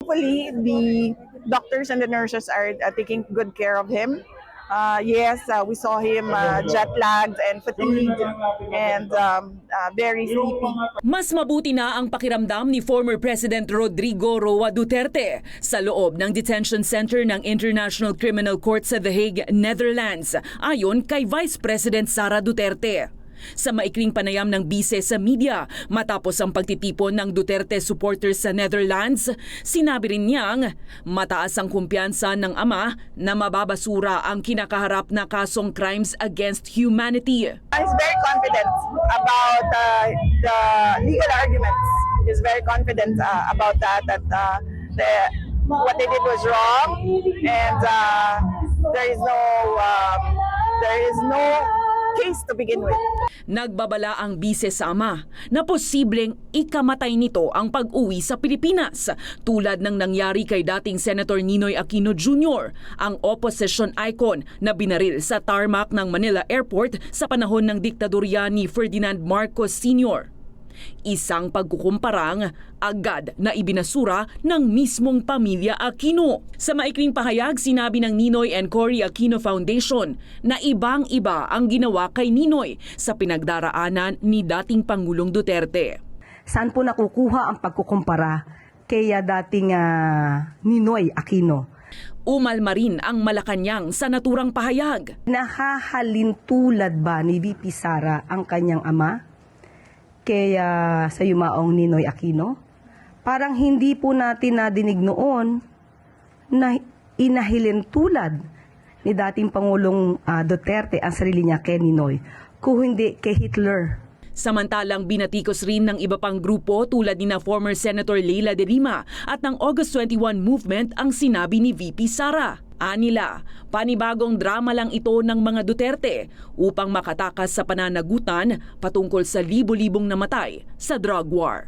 Thankfully, the doctors and the nurses are taking good care of him. Yes, we saw him jet lagged and fatigued and very sleepy. Mas mabuti na ang pakiramdam ni former President Rodrigo Roa Duterte sa loob ng detention center ng International Criminal Court sa The Hague, Netherlands, ayon kay Vice President Sara Duterte. Sa maikling panayam ng bise sa media matapos ang pagtitipon ng Duterte supporters sa Netherlands, sinabi rin niyang mataas ang kumpiyansa ng ama na mababasura ang kinakaharap na kasong crimes against humanity. He's very confident about the legal arguments. He's very confident about that what they did was wrong, and there is no case to begin with. Nagbabala ang bise sa ama na posibleng ikamatay nito ang pag-uwi sa Pilipinas tulad ng nangyari kay dating Senator Ninoy Aquino Jr., ang opposition icon na binaril sa tarmac ng Manila Airport sa panahon ng diktadorya ni Ferdinand Marcos Sr. Isang pagkukumparang agad na ibinasura ng mismong pamilya Aquino. Sa maikling pahayag, sinabi ng Ninoy and Cory Aquino Foundation na ibang-iba ang ginawa kay Ninoy sa pinagdaraanan ni dating Pangulong Duterte. Saan po nakukuha ang pagkukumpara kay dating Ninoy Aquino? Umalma rin ang Malacanang sa naturang pahayag. Nahahalin tulad ba ni VP Sara ang kanyang ama? Kaya sa yumaong Ninoy Aquino, parang hindi po natin nadinig noon na inahilin tulad ni dating Pangulong Duterte ang sarili niya kay Ninoy, kung hindi kay Hitler. Samantalang binatikos rin ng iba pang grupo tulad ni na former Senator Leila de Lima at ng August 21 movement ang sinabi ni VP Sara. Anila, panibagong drama lang ito ng mga Duterte upang makatakas sa pananagutan patungkol sa libo-libong namatay sa drug war.